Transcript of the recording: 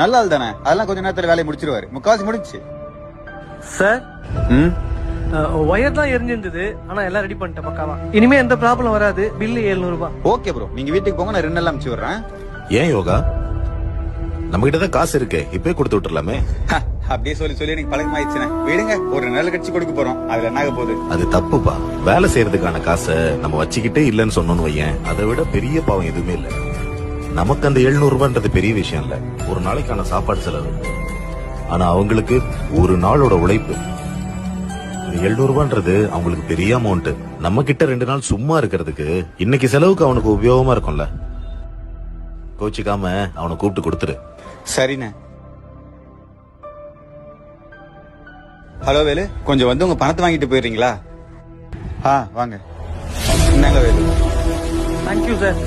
நல்ல ஆள் தானே, அதெல்லாம் கொஞ்ச நேரத்துல வேலையை முடிச்சிருவாரு. முக்காவாசி முடிச்சு. சார் ஒயர் தான் எரிஞ்சிருந்தது, ஆனா எல்லாம் ரெடி பண்ணிட்டேன் பக்காவா. இனிமே எந்த ப்ராப்ளம் வராது. பில்லு 700 ரூபாய். ஓகே ப்ரோ, நீங்க வீட்டுக்கு போங்க, நான் 2 நாள் அனுப்பிச்சு விடுறேன். ஏன் யோகா, நம்ம கிட்ட தான் காசு இருக்கு, இப்பவே கொடுத்து விட்டுறலாமே. அப்படியே சொல்லி எனக்கு பழக்கமாயிடுச்சுனே. விடுங்க, ஒரு 2 நாள் கழிச்சு கொடுக்க போறோம், அதுல என்ன ஆக போகுது? அது தப்புப்பா. வேலை செய்யறதுக்கான காசை நம்ம வச்சுக்கிட்டே இல்லன்னு சொன்னோன்னு வையேன், அதை விட பெரிய பாவம் எதுவுமே இல்ல. நமக்கு அந்த 700 ரூபான்றது பெரிய விஷயம் இல்ல, ஒரு நாளைக்கான சாப்பாடு செலவு. ஆனா அவங்களுக்கு ஒரு நாளோட உழைப்பு. 700 ரூபான்றது அவங்களுக்கு பெரிய அமௌண்ட். நம்ம கிட்ட 2 நாள் சும்மா இருக்கிறதுக்கு இன்னைக்கு செலவுக்கு அவனுக்கு உபயோகமா இருக்கும்ல. கோச்சிக்காம அவனை கூப்பிட்டு கொடுத்துரு. சரிண்ணே. ஹலோ வேலு, கொஞ்சம் வந்து உங்க பணத்தை வாங்கிட்டு போயிடுறீங்களா? வாங்க. இந்தாங்க வேலு. Thank you sir.